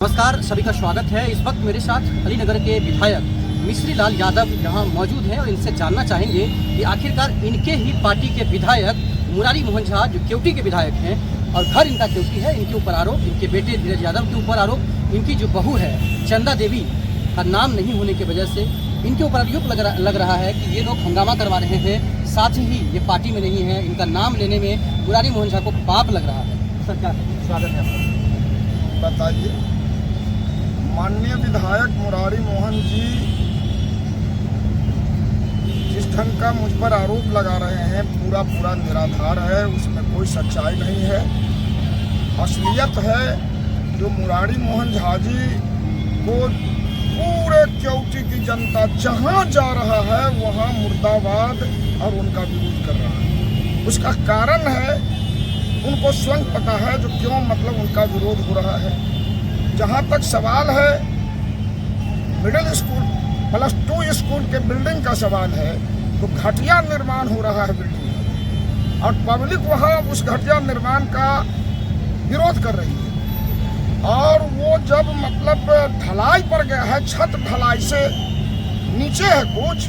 नमस्कार, सभी का स्वागत है। इस वक्त मेरे साथ अलीनगर के विधायक मिश्री लाल यादव यहाँ मौजूद हैं और इनसे जानना चाहेंगे कि आखिरकार इनके ही पार्टी के विधायक मुरारी मोहन झा जो केवटी के विधायक हैं और घर इनका केवटी है, इनके ऊपर आरोप, इनके बेटे धीरज यादव के ऊपर आरोप, इनकी जो बहू है चंदा देवी का नाम नहीं होने की वजह से इनके ऊपर आरोप लग रहा है कि ये लोग हंगामा करवा रहे हैं, साथ ही ये पार्टी में नहीं है। इनका नाम लेने में मुरारी मोहन झा को पाप लग रहा है। सर क्या स्वागत है आपका। बताइए, माननीय विधायक मुरारी मोहन जी जिस ढंग का मुझ पर आरोप लगा रहे हैं पूरा निराधार है, उसमें कोई सच्चाई नहीं है। असलियत है जो मुरारी मोहन झा जी को पूरे केवटी की जनता जहां जा रहा है वहां मुर्दाबाद और उनका विरोध कर रहा है। उसका कारण है उनको स्वयं पता है जो क्यों उनका विरोध हो रहा है। जहाँ तक सवाल है मिडिल स्कूल +2 स्कूल के बिल्डिंग का सवाल है, तो घटिया निर्माण हो रहा है बिल्डिंग और पब्लिक वहाँ उस घटिया निर्माण का विरोध कर रही है। और वो जब ढलाई पर गया है, छत ढलाई से नीचे है कुछ,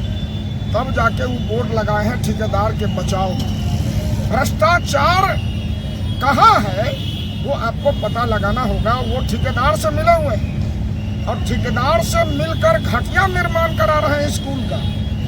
तब जाके वो बोर्ड लगाए हैं ठेकेदार के बचाव में। भ्रष्टाचार कहाँ है वो आपको पता लगाना होगा। वो ठेकेदार से मिले हुए हैं और ठेकेदार से मिलकर घटिया निर्माण करा रहे हैं स्कूल का।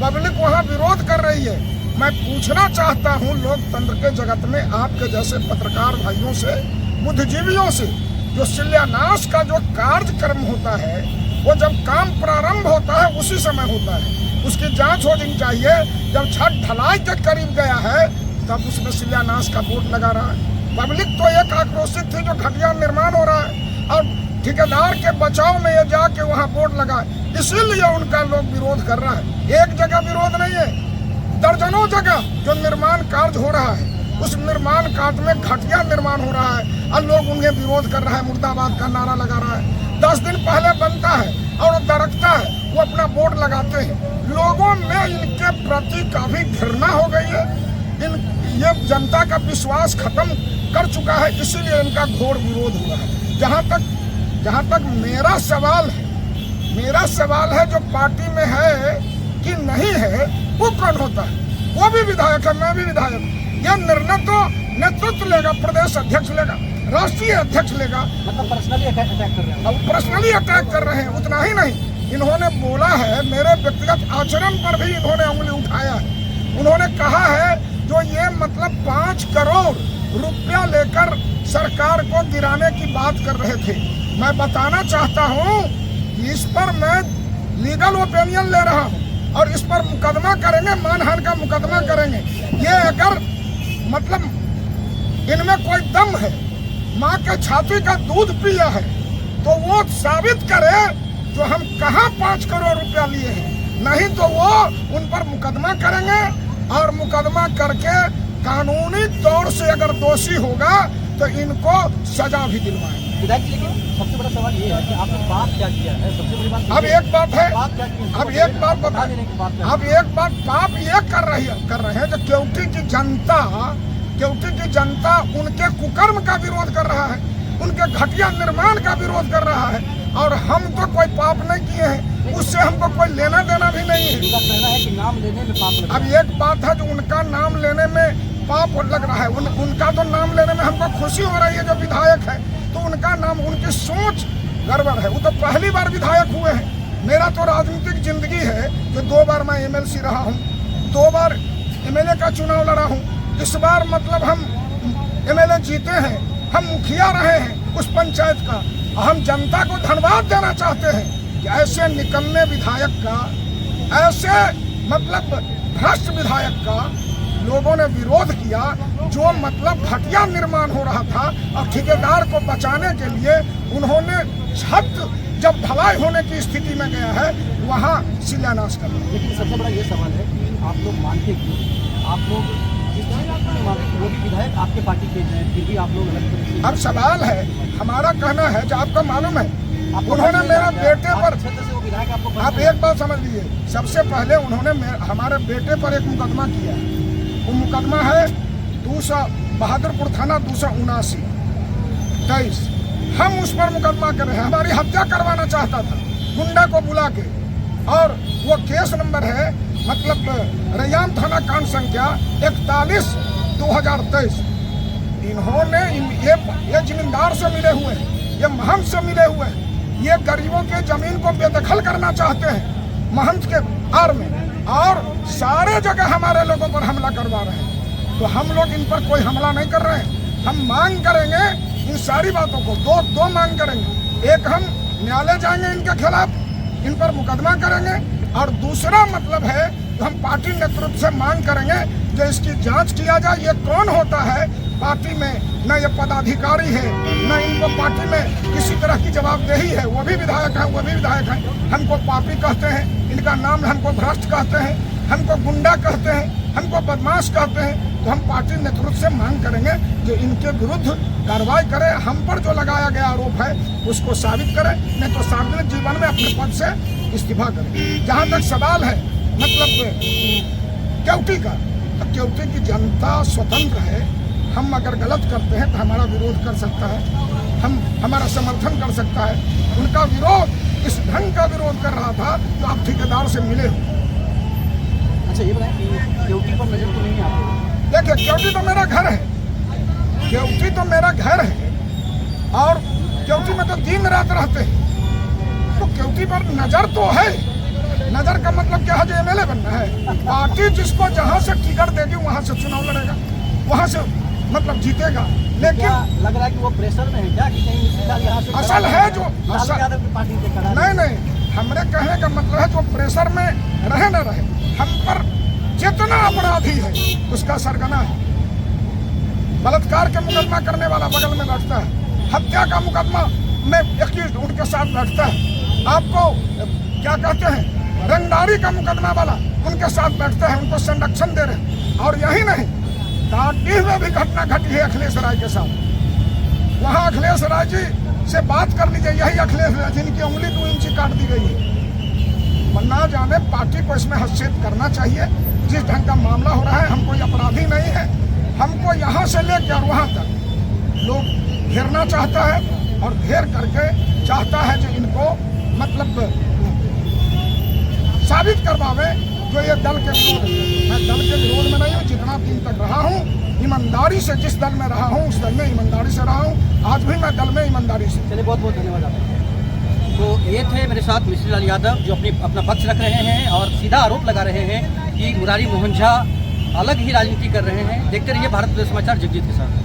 पब्लिक वहाँ विरोध कर रही है। मैं पूछना चाहता हूँ लोकतंत्र के जगत में आपके जैसे पत्रकार भाइयों से, बुद्धिजीवियों से, जो शिलान्यास का जो कार्यक्रम होता है वो जब काम प्रारंभ होता है उसी समय होता है, उसकी जाँच होनी चाहिए। जब छत ढलाई के करीब गया है तब उसमें शिलान्यास का बोर्ड लगा रहा है। पब्लिक तो एक आक्रोशित थी जो घटिया निर्माण हो रहा है और ठेकेदार के बचाव में ये जाके वहाँ बोर्ड लगा, इसीलिए उनका लोग विरोध कर रहा है। एक जगह विरोध नहीं है, दर्जनों जगह जो निर्माण कार्य हो रहा है उस निर्माण कार्य में घटिया निर्माण हो रहा है और लोग उन्हें विरोध कर रहा है, मुर्दाबाद का नारा लगा रहा है। 10 दिन पहले बनता है और दरकता है, वो अपना बोर्ड लगाते हैं। लोगों में इनके प्रति काफी घृणा हो गई है। ये जनता का विश्वास खत्म कर चुका है, इसीलिए इनका घोर विरोध हुआ है। जहाँ तक मेरा सवाल है जो पार्टी में है कि नहीं है, वो कौन होता है? वो भी विधायक है, मैं भी विधायक हूँ। यह निर्णय तो नेतृत्व लेगा, प्रदेश अध्यक्ष लेगा, राष्ट्रीय अध्यक्ष लेगा। पर्सनली अटैक कर रहे हैं। अब पर्सनली अटैक कर रहे हैं। उतना ही नहीं, इन्होंने बोला है, मेरे व्यक्तिगत आचरण पर भी इन्होंने उंगली उठाया है। उन्होंने कहा है जो ये 5 करोड़ रुपया लेकर सरकार को गिराने की बात कर रहे थे। मैं बताना चाहता हूँ इस पर मैं लीगल ओपिनियन ले रहा हूँ और इस पर मुकदमा करेंगे, मानहानि का मुकदमा करेंगे। ये अगर इनमें कोई दम है, माँ के छाती का दूध पिया है, तो वो साबित करे जो हम कहाँ 5 करोड़ रुपया लिए हैं। नहीं तो वो उन पर मुकदमा करेंगे और मुकदमा करके कानूनी तौर से अगर दोषी होगा तो इनको सजा भी दिलवाएंगे। विधायक, लेकिन सबसे बड़ा सवाल ये है कि आपने पाप क्या किया है? सबसे बड़ी बात अब एक बात है, अब एक बात बता, अब एक बात पाप ये कर रहे हैं जो केवटी की जनता उनके कुकर्म का विरोध कर रहा है, उनके घटिया निर्माण का विरोध कर रहा है। और हम तो कोई पाप नहीं किए हैं, उससे हमको कोई लेना देना भी नहीं है। उनका कहना है कि नाम लेने में पाप लग रहा है। अब एक बात है जो उनका नाम लेने में पाप लग रहा है, उनका तो नाम लेने में हमको खुशी हो रही है जो विधायक है, तो उनका नाम, उनकी सोच गड़बड़ है। वो तो पहली बार विधायक हुए हैं। मेरा तो राजनीतिक जिंदगी है जो 2 बार मैं MLC रहा हूँ, 2 बार MLA का चुनाव लड़ा हूँ। इस बार हम MLA जीते हैं, हम मुखिया रहे हैं उस पंचायत का। हम जनता को धन्यवाद देना चाहते हैं कि ऐसे निकम्मे विधायक का, ऐसे भ्रष्ट विधायक का लोगों ने विरोध किया जो घटिया निर्माण हो रहा था और ठेकेदार को बचाने के लिए उन्होंने छत जब ढलाई होने की स्थिति में गया है वहाँ शिलान्यास कर दिया। लेकिन सबसे बड़ा ये सवाल है कि आप लोग मानते क्यों? आप लोग वो भी विधायक आपके पार्टी के हैं, फिर भी आप लोग अलग। अब सवाल है, हमारा कहना है जो आपको मालूम है, उन्होंने मेरा बेटे पर, आप एक बात समझ लीजिए, सबसे पहले उन्होंने हमारे बेटे पर एक मुकदमा किया। वो मुकदमा है 200 बहादुरपुर थाना 279 23। हम उस पर मुकदमा कर रहे हैं। हमारी हत्या करवाना चाहता था गुंडा को बुला के, और वो केस नंबर है मतलब रैयाम थाना कांड संख्या 41/2023। इन्होंने ये जमींदार से मिले हुए हैं, ये महंत से मिले हुए हैं, ये गरीबों के जमीन को बेदखल करना चाहते हैं महंत के आड़ में, और सारे जगह हमारे लोगों पर हमला करवा रहे हैं। तो हम लोग इन पर कोई हमला नहीं कर रहे हैं। हम मांग करेंगे इन सारी बातों को, दो मांग करेंगे। एक, हम न्यायालय जाएंगे इनके खिलाफ, इन पर मुकदमा करेंगे, और दूसरा मतलब है तो हम पार्टी नेतृत्व से मांग करेंगे जो इसकी जांच किया जाए, ये कौन होता है पार्टी में, न ये पदाधिकारी है, न इनको पार्टी में किसी तरह की जवाबदेही है। वो भी विधायक हैं, हमको पापी कहते हैं, इनका नाम हमको भ्रष्ट कहते हैं, हमको गुंडा कहते हैं, हमको बदमाश कहते हैं। तो हम पार्टी नेतृत्व से मांग करेंगे जो इनके विरुद्ध कार्रवाई करे, हम पर जो लगाया गया आरोप है उसको साबित करे, नहीं तो सार्वजनिक जीवन में अपने पद से इस्तीफा करे। जहाँ तक सवाल है मतलब केवटी का, तो केवटी की जनता स्वतंत्र है। हम अगर गलत करते हैं तो हमारा विरोध कर सकता है, हम हमारा समर्थन कर सकता है। उनका विरोध इस ढंग का विरोध कर रहा था तो आप ठेकेदार से मिले हो। अच्छा ये बताएं कि केवटी पर नजर तो नहीं है आपको? देखिए, केवटी तो मेरा घर है, केवटी तो मेरा घर है, और केवटी में तो दिन रात रहते हैं, तो केवटी पर नजर तो है। नजर का मतलब क्या है, जो एमएलए बनना है? पार्टी जिसको जहां से टिकट देगी वहां से चुनाव लड़ेगा, वहां से मतलब जीतेगा। लेकिन लग रहा है कि वो प्रेशर में है क्या कि कहीं सीधा यहाँ से असल है जो यादव की पार्टी से करा? नहीं, हमरे कहने का मतलब है जो प्रेशर में रहे न रहे, हम पर जितना अपराधी है उसका सरगना है। बलात्कार के मुकदमा करने वाला बगल में बैठता है, हत्या का मुकदमा में एक्यूज्ड उनके साथ बैठता है, आपको क्या कहते हैं रंगदारी का मुकदमा वाला उनके साथ बैठता है, उनको संरक्षण दे रहे हैं। और यही नहीं, कांटीह में भी घटना घटी है अखिलेश राय के साथ। वहाँ अखिलेश राय जी से बात कर लीजिए, यही अखिलेश राय जिनकी उंगली 2 इंची काट दी गई है। ना जाने पार्टी को इसमें हस्तक्षेप करना चाहिए। जिस ढंग का मामला हो रहा है, हम कोई अपराधी नहीं है, हमको यहाँ से लेकर वहाँ तक लोग घेरना चाहता है, और घेर करके चाहता है जो इनको मतलब साबित करवावे जो ये दल के विरोध है। मैं दल के विरोध में नहीं हूँ, जितना दिन तक रहा हूँ ईमानदारी से, जिस दल में रहा हूँ उस दल में ईमानदारी से रहा हूँ, आज भी मैं दल में ईमानदारी से। चलिए, बहुत बहुत धन्यवाद आपका। तो ये थे मेरे साथ मिश्री लाल यादव जो अपना पक्ष रख रहे हैं और सीधा आरोप लगा रहे हैं कि मुरारी मोहन झा अलग ही राजनीति कर रहे हैं। देखते रहिए भारत समाचार जगजीत के साथ।